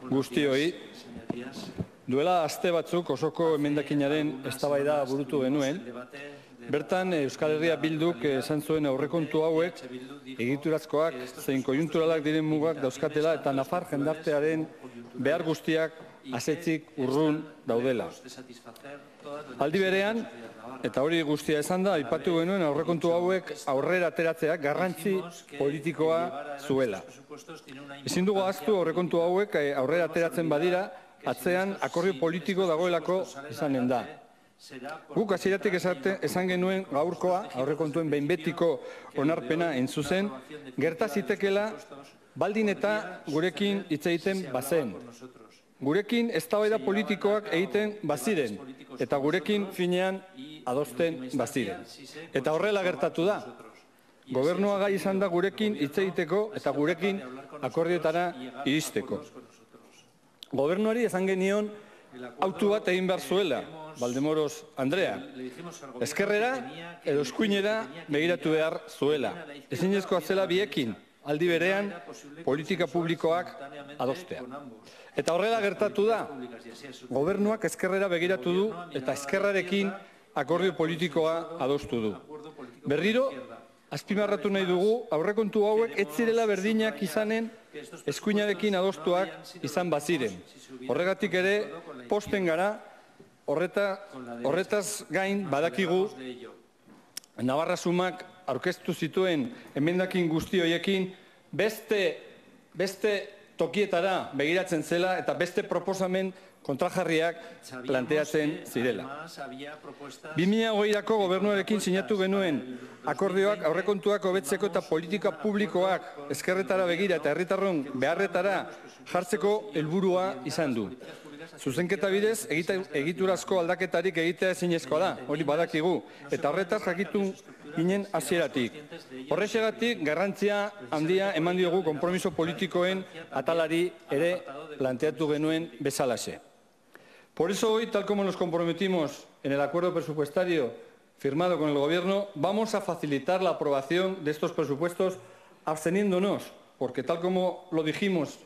guztioi. Duela aste batzuk osoko emendakinaren eztabaida burutu genuen. Bertan Euskal Herria Bilduk esan zuen aurrekontu hauek egiturazkoak zein konjunturalak diren mugak dauzkatela eta nafar jendartearen behar guztiak asetzik urrun daudela. Aldi berean, eta hori guztia esan da, aipatu genuen aurrekontu hauek aurrera ateratzeak garrantzi politikoa zuela. Ezin dugu ahaztu aurrekontu hauek aurrera ateratzen badira, atzean akordio politiko dagoelako izanen da. Guk hasieratik esan genuen gaurkoa, aurrekontuen behin betiko onarpena entzuzen, gerta zitekela baldin eta gurekin hitz egiten bazen. Gurekin eztabaida politikoak egiten baziren, eta gurekin finean adosten baziren. Eta horrela gertatu da. Gobernua gai izan da gurekin hitz egiteko eta gurekin akordioetara iristeko. Gobernuari esan genion autu bat egin behar zuela, Valdemoros Andrea. Ezkerrera edo eskuinera begiratu behar zuela. Ezinezkoa zela biekin, aldi berean, politika publikoak adostea. Eta horrela gertatu da, gobernuak ezkerrera begiratu du eta ezkerrarekin akordio politikoa adostu du. Berriro, azpimarratu nahi dugu, aurrekontu hauek ez zirela berdinak izanen eskuinarekin adostuak izan baziren. Horregatik ere, posten gara, horretaz gain badakigu, Navarra Sumak aurkeztu zituen emendakin guzti horiekin beste tokietara begiratzen zela eta beste proposamen kontrajarriak planteatzen zirela. 2020ko gobernuarekin sinatu genuen akordioak aurrekontuak hobetzeko eta politika publikoak ezkerretara begira eta herritarron beharretara jartzeko helburua izan du. Zuzenketa bidez, egiturazko aldaketarik egitea ezinezkoa da, hori badakigu, eta horretaz jakitun ginen hasieratik. Horrexegatik, garrantzia handia eman diogu konpromiso politikoen atalari ere planteatu genuen bezalaxe. Por eso hoy, tal como nos comprometimos en el acuerdo presupuestario firmado con el Gobierno, vamos a facilitar la aprobación de estos presupuestos absteniéndonos, porque tal como lo dijimos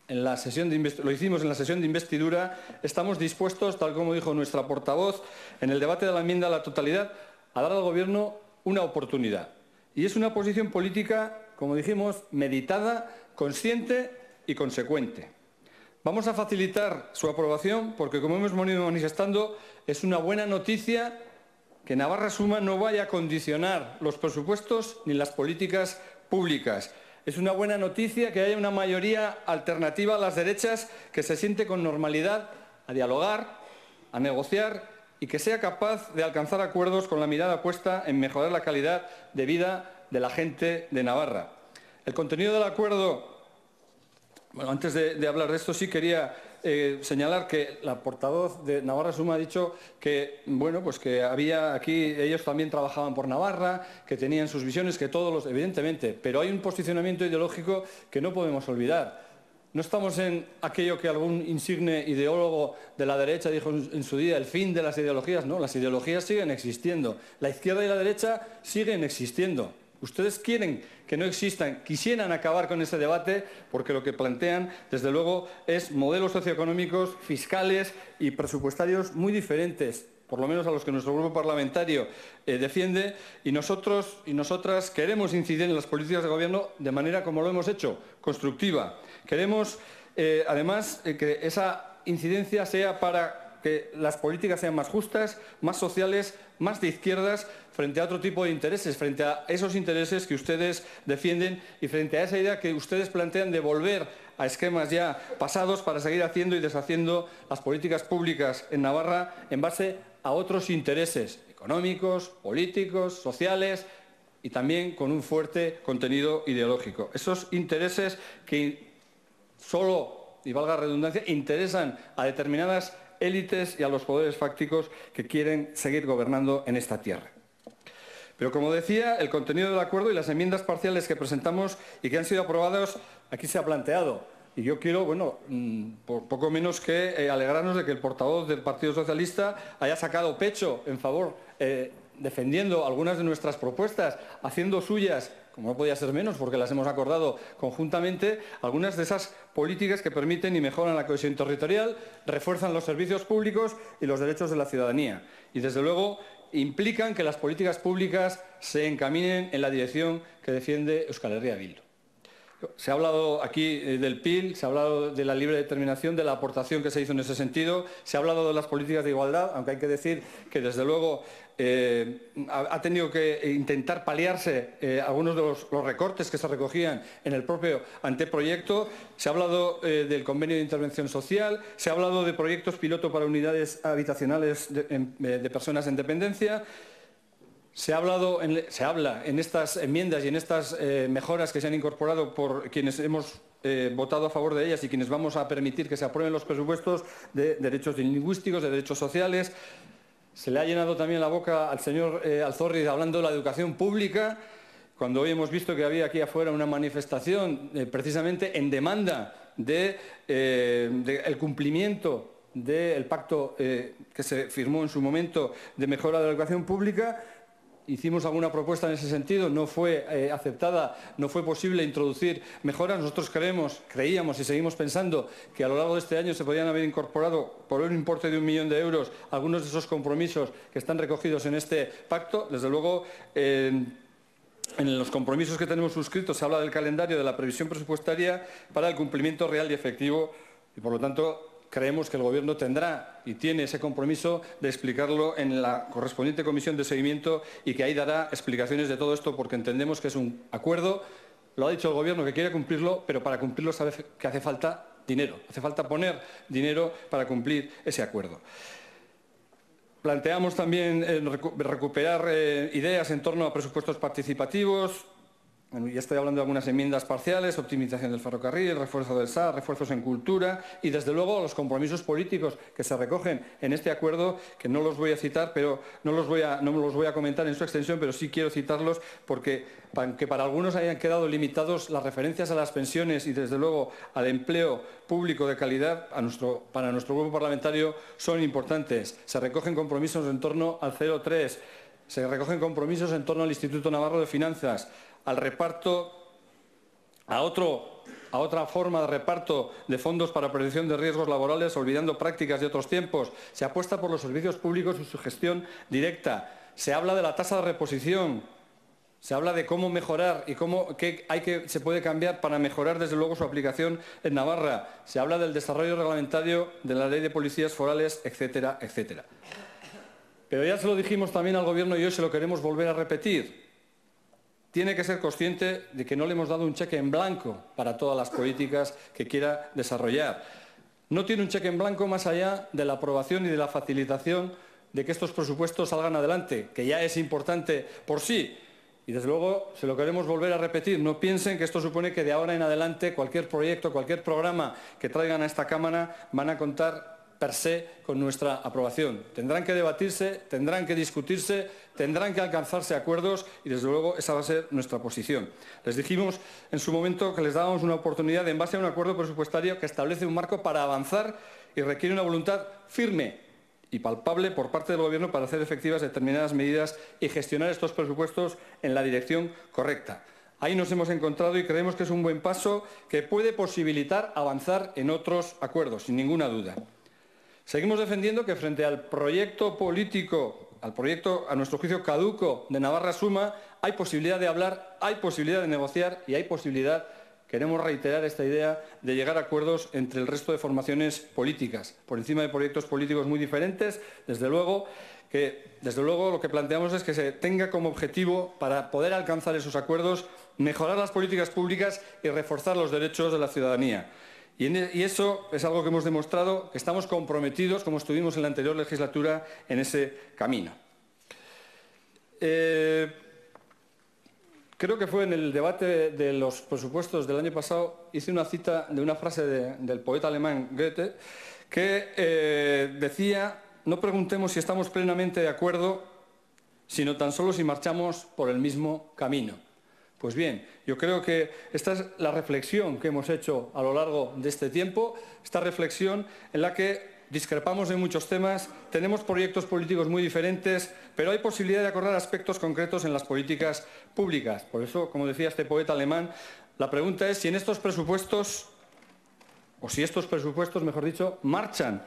lo hicimos en la sesión de investidura, estamos dispuestos, tal como dijo nuestra portavoz, en el debate de la enmienda a la totalidad, a dar al Gobierno una oportunidad. Y es una posición política, como dijimos, meditada, consciente y consecuente. Vamos a facilitar su aprobación porque, como hemos venido manifestando, es una buena noticia que Navarra Suma no vaya a condicionar los presupuestos ni las políticas públicas. Es una buena noticia que haya una mayoría alternativa a las derechas que se siente con normalidad a dialogar, a negociar y que sea capaz de alcanzar acuerdos con la mirada puesta en mejorar la calidad de vida de la gente de Navarra. El contenido del acuerdo, bueno, antes de hablar de esto sí quería señalar que la portavoz de Navarra Suma ha dicho que, bueno, pues que había aquí, ellos también trabajaban por Navarra, que tenían sus visiones, que todos los, evidentemente, pero hay un posicionamiento ideológico que no podemos olvidar. No estamos en aquello que algún insigne ideólogo de la derecha dijo en su día, el fin de las ideologías. No, las ideologías siguen existiendo. La izquierda y la derecha siguen existiendo. Ustedes quieren que no existan, quisieran acabar con ese debate porque lo que plantean, desde luego, es modelos socioeconómicos, fiscales y presupuestarios muy diferentes, por lo menos a los que nuestro grupo parlamentario defiende, y nosotros y nosotras queremos incidir en las políticas de gobierno de manera como lo hemos hecho, constructiva. Queremos, además, que esa incidencia sea para que las políticas sean más justas, más sociales, más de izquierdas, frente a otro tipo de intereses, frente a esos intereses que ustedes defienden y frente a esa idea que ustedes plantean de volver a esquemas ya pasados para seguir haciendo y deshaciendo las políticas públicas en Navarra en base a otros intereses económicos, políticos, sociales y también con un fuerte contenido ideológico. Esos intereses que solo, y valga la redundancia, interesan a determinadas élites y a los poderes fácticos que quieren seguir gobernando en esta tierra. Pero, como decía, el contenido del acuerdo y las enmiendas parciales que presentamos y que han sido aprobadas, aquí se ha planteado. Y yo quiero, bueno, por poco menos que alegrarnos de que el portavoz del Partido Socialista haya sacado pecho en favor, defendiendo algunas de nuestras propuestas, haciendo suyas como no podía ser menos porque las hemos acordado conjuntamente, algunas de esas políticas que permiten y mejoran la cohesión territorial, refuerzan los servicios públicos y los derechos de la ciudadanía. Y, desde luego, implican que las políticas públicas se encaminen en la dirección que defiende Euskal Herria Bildu. Se ha hablado aquí del PIL, se ha hablado de la libre determinación, de la aportación que se hizo en ese sentido, se ha hablado de las políticas de igualdad, aunque hay que decir que, desde luego, ha tenido que intentar paliarse algunos de los recortes que se recogían en el propio anteproyecto. Se ha hablado del convenio de intervención social, se ha hablado de proyectos piloto para unidades habitacionales de personas en dependencia. Se habla en estas enmiendas y en estas mejoras que se han incorporado por quienes hemos votado a favor de ellas y quienes vamos a permitir que se aprueben los presupuestos, de derechos lingüísticos, de derechos sociales. Se le ha llenado también la boca al señor Alzorriz hablando de la educación pública, cuando hoy hemos visto que había aquí afuera una manifestación precisamente en demanda del cumplimiento del pacto que se firmó en su momento de mejora de la educación pública. Hicimos alguna propuesta en ese sentido, no fue aceptada, no fue posible introducir mejoras. Nosotros creíamos y seguimos pensando que a lo largo de este año se podían haber incorporado por un importe de 1 millón de euros algunos de esos compromisos que están recogidos en este pacto. Desde luego, en los compromisos que tenemos suscritos se habla del calendario, de la previsión presupuestaria para el cumplimiento real y efectivo y, por lo tanto, creemos que el Gobierno tendrá y tiene ese compromiso de explicarlo en la correspondiente comisión de seguimiento y que ahí dará explicaciones de todo esto, porque entendemos que es un acuerdo, lo ha dicho el Gobierno, que quiere cumplirlo, pero para cumplirlo sabe que hace falta dinero, hace falta poner dinero para cumplir ese acuerdo. Planteamos también recuperar ideas en torno a presupuestos participativos. Ya estoy hablando de algunas enmiendas parciales, optimización del ferrocarril, refuerzo del SAR, refuerzos en cultura y, desde luego, los compromisos políticos que se recogen en este acuerdo, que no los voy a citar, pero no me los voy a comentar en su extensión, pero sí quiero citarlos porque, aunque para algunos hayan quedado limitados, las referencias a las pensiones y, desde luego, al empleo público de calidad para nuestro grupo parlamentario son importantes. Se recogen compromisos en torno al 0,3, se recogen compromisos en torno al Instituto Navarro de Finanzas, al reparto, a otra forma de reparto de fondos para prevención de riesgos laborales, olvidando prácticas de otros tiempos. Se apuesta por los servicios públicos y su gestión directa. Se habla de la tasa de reposición. Se habla de cómo mejorar y qué se puede cambiar para mejorar, desde luego, su aplicación en Navarra. Se habla del desarrollo reglamentario de la Ley de Policías Forales, etcétera, etcétera. Pero ya se lo dijimos también al Gobierno y hoy se lo queremos volver a repetir. Tiene que ser consciente de que no le hemos dado un cheque en blanco para todas las políticas que quiera desarrollar. No tiene un cheque en blanco más allá de la aprobación y de la facilitación de que estos presupuestos salgan adelante, que ya es importante por sí. Y, desde luego, se lo queremos volver a repetir. No piensen que esto supone que de ahora en adelante cualquier proyecto, cualquier programa que traigan a esta Cámara van a contar per se con nuestra aprobación. Tendrán que debatirse, tendrán que discutirse, tendrán que alcanzarse acuerdos y, desde luego, esa va a ser nuestra posición. Les dijimos en su momento que les dábamos una oportunidad en base a un acuerdo presupuestario que establece un marco para avanzar y requiere una voluntad firme y palpable por parte del Gobierno para hacer efectivas determinadas medidas y gestionar estos presupuestos en la dirección correcta. Ahí nos hemos encontrado y creemos que es un buen paso que puede posibilitar avanzar en otros acuerdos, sin ninguna duda. Seguimos defendiendo que, frente al proyecto político, al proyecto, a nuestro juicio, caduco de Navarra Suma, hay posibilidad de hablar, hay posibilidad de negociar y hay posibilidad, queremos reiterar esta idea, de llegar a acuerdos entre el resto de formaciones políticas, por encima de proyectos políticos muy diferentes. Desde luego, lo que planteamos es que se tenga como objetivo, para poder alcanzar esos acuerdos, mejorar las políticas públicas y reforzar los derechos de la ciudadanía. Y eso es algo que hemos demostrado, que estamos comprometidos, como estuvimos en la anterior legislatura, en ese camino. Creo que fue en el debate de los presupuestos del año pasado, hice una cita de una frase del poeta alemán Goethe, que decía: no preguntemos si estamos plenamente de acuerdo, sino tan solo si marchamos por el mismo camino. Pues bien, yo creo que esta es la reflexión que hemos hecho a lo largo de este tiempo, esta reflexión en la que discrepamos en muchos temas, tenemos proyectos políticos muy diferentes, pero hay posibilidad de acordar aspectos concretos en las políticas públicas. Por eso, como decía este poeta alemán, la pregunta es si en estos presupuestos, o si estos presupuestos, mejor dicho, marchan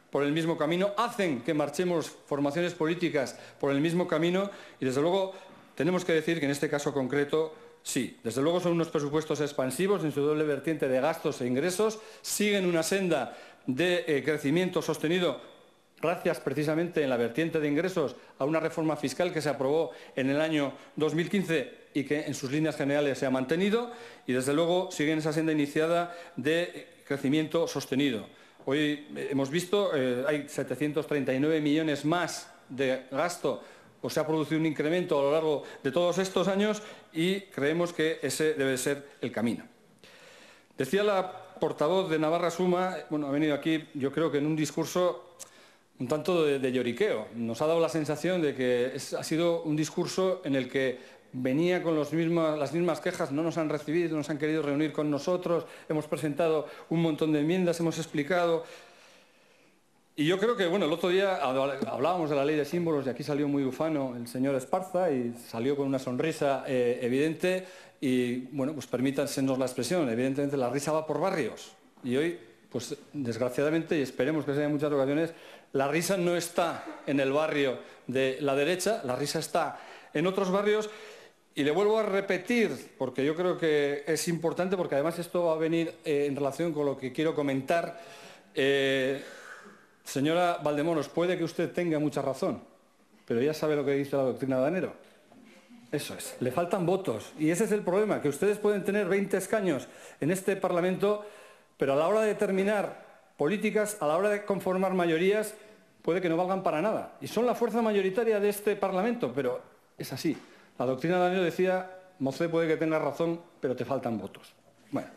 por el mismo camino, hacen que marchemos formaciones políticas por el mismo camino y, desde luego, tenemos que decir que en este caso concreto, sí, desde luego son unos presupuestos expansivos en su doble vertiente de gastos e ingresos, siguen una senda de crecimiento sostenido gracias precisamente en la vertiente de ingresos a una reforma fiscal que se aprobó en el año 2015 y que en sus líneas generales se ha mantenido y, desde luego, siguen esa senda iniciada de crecimiento sostenido. Hoy hemos visto, hay 739 millones más de gasto, o se ha producido un incremento a lo largo de todos estos años y creemos que ese debe ser el camino. Decía la portavoz de Navarra Suma, bueno, ha venido aquí, yo creo que en un discurso un tanto de lloriqueo. Nos ha dado la sensación de que ha sido un discurso en el que venía con las mismas quejas, no nos han recibido, no nos han querido reunir con nosotros, hemos presentado un montón de enmiendas, hemos explicado. Y yo creo que, bueno, el otro día hablábamos de la ley de símbolos y aquí salió muy ufano el señor Esparza y salió con una sonrisa evidente y, bueno, pues permítansenos la expresión, evidentemente la risa va por barrios. Y hoy, pues desgraciadamente, y esperemos que sea en muchas ocasiones, la risa no está en el barrio de la derecha, la risa está en otros barrios. Y le vuelvo a repetir, porque yo creo que es importante, porque además esto va a venir en relación con lo que quiero comentar. Señora Valdemoros, puede que usted tenga mucha razón, pero ya sabe lo que dice la doctrina de Danero. Eso es, le faltan votos. Y ese es el problema, que ustedes pueden tener 20 escaños en este Parlamento, pero a la hora de determinar políticas, a la hora de conformar mayorías, puede que no valgan para nada. Y son la fuerza mayoritaria de este Parlamento, pero es así. La doctrina de Danero decía, Mocé puede que tenga razón, pero te faltan votos. Bueno,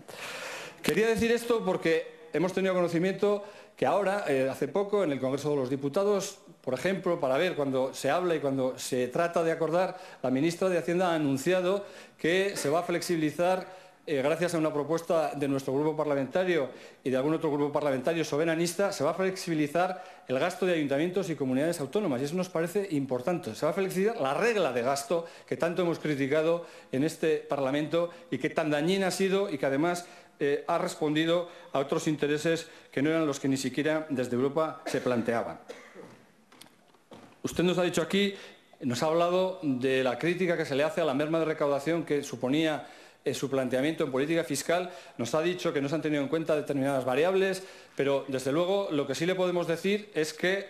quería decir esto porque hemos tenido conocimiento que ahora, hace poco, en el Congreso de los Diputados, por ejemplo, para ver cuando se habla y cuando se trata de acordar, la ministra de Hacienda ha anunciado que se va a flexibilizar, gracias a una propuesta de nuestro grupo parlamentario y de algún otro grupo parlamentario soberanista, se va a flexibilizar el gasto de ayuntamientos y comunidades autónomas. Y eso nos parece importante. Se va a flexibilizar la regla de gasto que tanto hemos criticado en este Parlamento y que tan dañina ha sido y que además ha respondido a otros intereses que no eran los que ni siquiera desde Europa se planteaban. Usted nos ha dicho aquí, nos ha hablado de la crítica que se le hace a la merma de recaudación que suponía su planteamiento en política fiscal, nos ha dicho que no se han tenido en cuenta determinadas variables, pero desde luego lo que sí le podemos decir es que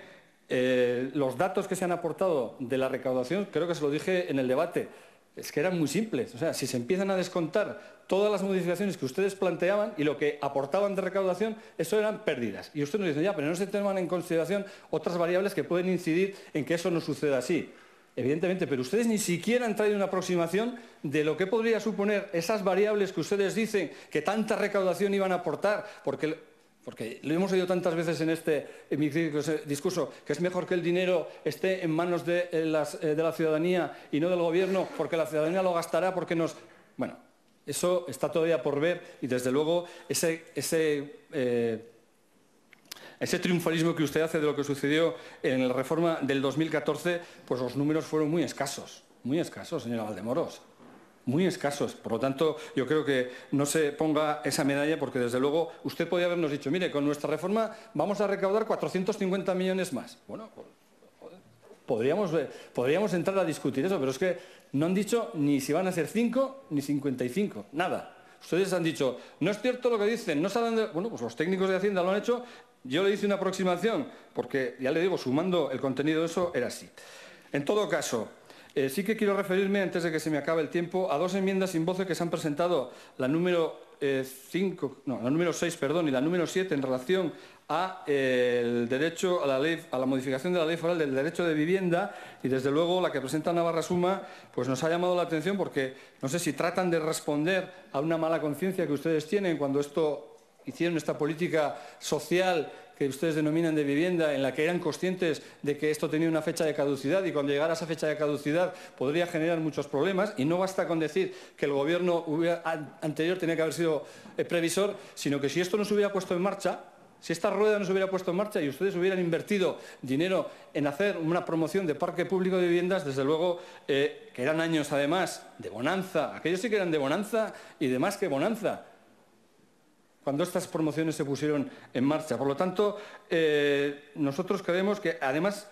los datos que se han aportado de la recaudación, creo que se lo dije en el debate, es que eran muy simples. O sea, si se empiezan a descontar todas las modificaciones que ustedes planteaban y lo que aportaban de recaudación, eso eran pérdidas. Y usted nos dice, ya, pero no se toman en consideración otras variables que pueden incidir en que eso no suceda así. Evidentemente, pero ustedes ni siquiera han traído una aproximación de lo que podría suponer esas variables que ustedes dicen que tanta recaudación iban a aportar, porque lo hemos oído tantas veces en mi discurso, que es mejor que el dinero esté en manos de la ciudadanía y no del gobierno, porque la ciudadanía lo gastará, porque nos... Bueno, eso está todavía por ver y, desde luego, ese triunfalismo que usted hace de lo que sucedió en la reforma del 2014, pues los números fueron muy escasos, señora Valdemoros. Muy escasos. Por lo tanto, yo creo que no se ponga esa medalla porque, desde luego, usted podría habernos dicho, mire, con nuestra reforma vamos a recaudar 450 millones más. Bueno, podríamos entrar a discutir eso, pero es que no han dicho ni si van a ser 5 ni 55, nada. Ustedes han dicho, no es cierto lo que dicen, no saben de... Bueno, pues los técnicos de Hacienda lo han hecho, yo le hice una aproximación, porque, ya le digo, sumando el contenido de eso, era así. En todo caso... sí que quiero referirme, antes de que se me acabe el tiempo, a dos enmiendas sin voce que se han presentado, la número 6, y la número 7, en relación a el derecho a la modificación de la ley foral del derecho de vivienda, y desde luego la que presenta Navarra Suma pues nos ha llamado la atención porque no sé si tratan de responder a una mala conciencia que ustedes tienen cuando hicieron esta política social que ustedes denominan de vivienda, en la que eran conscientes de que esto tenía una fecha de caducidad y cuando llegara a esa fecha de caducidad podría generar muchos problemas, y no basta con decir que el gobierno anterior tenía que haber sido previsor, sino que si esto no se hubiera puesto en marcha, Si esta rueda no se hubiera puesto en marcha y ustedes hubieran invertido dinero en hacer una promoción de parque público de viviendas, desde luego que eran años además de bonanza, aquellos sí que eran de bonanza y de más que bonanza, cuando estas promociones se pusieron en marcha. Por lo tanto, nosotros creemos que además,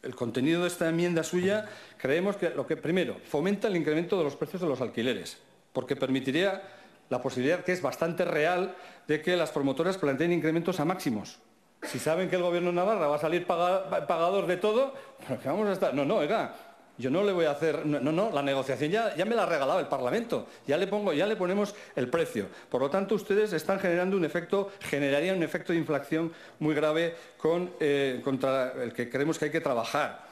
el contenido de esta enmienda suya, creemos que primero, fomenta el incremento de los precios de los alquileres, porque permitiría la posibilidad, que es bastante real, de que las promotoras planteen incrementos a máximos. Si saben que el Gobierno de Navarra va a salir pagador de todo, ¿pero qué vamos a estar? No, oiga, yo no le voy a hacer... No, la negociación ya me la ha regalado el Parlamento. Ya le ponemos el precio. Por lo tanto, ustedes están generarían un efecto de inflación muy grave contra el que creemos que hay que trabajar.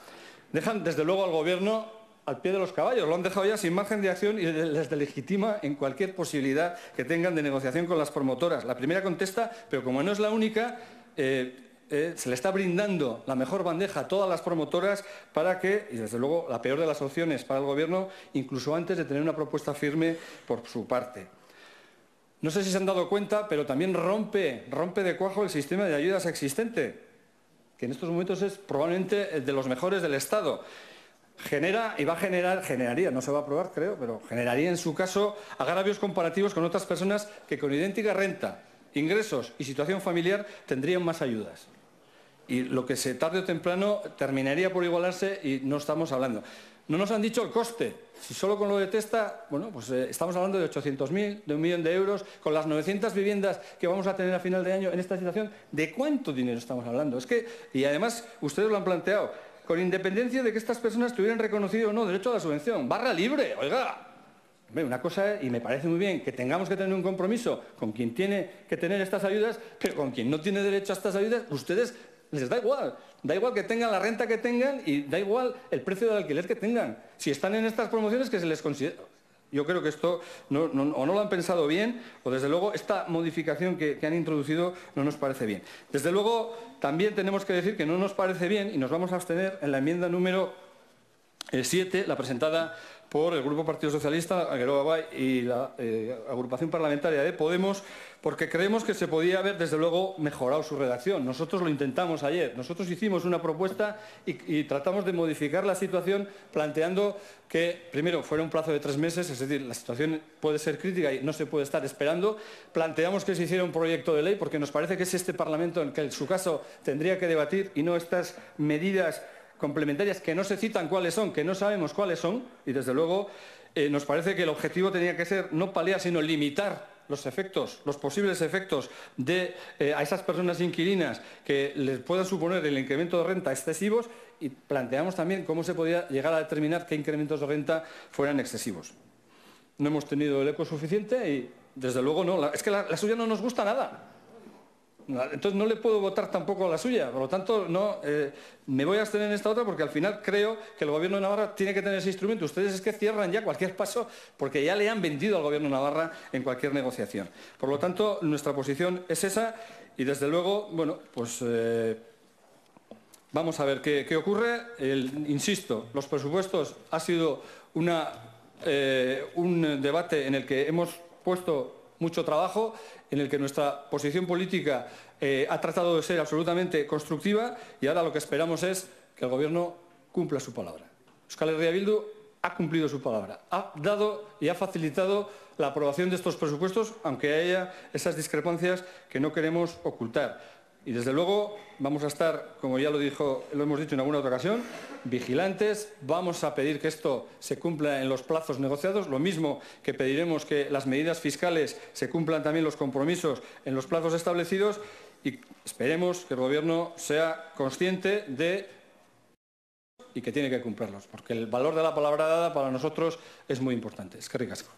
Dejan, desde luego, al Gobierno al pie de los caballos, lo han dejado ya sin margen de acción y les delegitima en cualquier posibilidad que tengan de negociación con las promotoras. La primera contesta, pero como no es la única, se le está brindando la mejor bandeja a todas las promotoras para que, y desde luego la peor de las opciones para el Gobierno, incluso antes de tener una propuesta firme por su parte. No sé si se han dado cuenta, pero también rompe de cuajo el sistema de ayudas existente, que en estos momentos es probablemente el de los mejores del Estado. Generaría, no se va a aprobar creo, pero generaría en su caso agravios comparativos con otras personas que con idéntica renta, ingresos y situación familiar tendrían más ayudas. Y lo que tarde o temprano terminaría por igualarse y no estamos hablando. No nos han dicho el coste. Si solo con lo de Testa, bueno, pues estamos hablando de 800.000, de 1 millón de euros, con las 900 viviendas que vamos a tener a final de año en esta situación, ¿de cuánto dinero estamos hablando? Y además, ustedes lo han planteado, con independencia de que estas personas tuvieran reconocido o no derecho a la subvención. ¡Barra libre! Oiga, una cosa es, y me parece muy bien, que tengamos que tener un compromiso con quien tiene que tener estas ayudas, pero con quien no tiene derecho a estas ayudas, ustedes les da igual. Da igual que tengan la renta que tengan y da igual el precio del alquiler que tengan. Si están en estas promociones, que se les considera... Yo creo que esto o no lo han pensado bien, o desde luego esta modificación que han introducido no nos parece bien. Desde luego, también tenemos que decir que no nos parece bien, y nos vamos a abstener en la enmienda número 7, la presentada por el Grupo Partido Socialista, Geroa Bai, y la agrupación parlamentaria de Podemos, porque creemos que se podía haber, desde luego, mejorado su redacción. Nosotros lo intentamos ayer. Nosotros hicimos una propuesta y tratamos de modificar la situación planteando que, primero, fuera un plazo de 3 meses, es decir, la situación puede ser crítica y no se puede estar esperando. Planteamos que se hiciera un proyecto de ley porque nos parece que es este Parlamento el que, en su caso, tendría que debatir y no estas medidas complementarias que no se citan cuáles son, que no sabemos cuáles son, y desde luego nos parece que el objetivo tenía que ser no paliar, sino limitar los posibles efectos a esas personas inquilinas que les puedan suponer el incremento de renta excesivos, y planteamos también cómo se podía llegar a determinar qué incrementos de renta fueran excesivos. No hemos tenido el eco suficiente y, desde luego, no. Es que la suya no nos gusta nada. Entonces no le puedo votar tampoco a la suya. Por lo tanto, me voy a abstener en esta otra porque al final creo que el Gobierno de Navarra tiene que tener ese instrumento. Ustedes es que cierran ya cualquier paso porque ya le han vendido al Gobierno de Navarra en cualquier negociación. Por lo tanto, nuestra posición es esa y, desde luego, bueno, pues vamos a ver qué ocurre. Insisto, los presupuestos ha sido un debate en el que hemos puesto mucho trabajo, en el que nuestra posición política ha tratado de ser absolutamente constructiva, y ahora lo que esperamos es que el Gobierno cumpla su palabra. Euskal Herria Bildu ha cumplido su palabra, ha dado y ha facilitado la aprobación de estos presupuestos, aunque haya esas discrepancias que no queremos ocultar. Y, desde luego, vamos a estar, como ya lo hemos dicho en alguna otra ocasión, vigilantes. Vamos a pedir que esto se cumpla en los plazos negociados, lo mismo que pediremos que las medidas fiscales se cumplan también los compromisos en los plazos establecidos, y esperemos que el Gobierno sea consciente y que tiene que cumplirlos, porque el valor de la palabra dada para nosotros es muy importante. Eskerrik asko.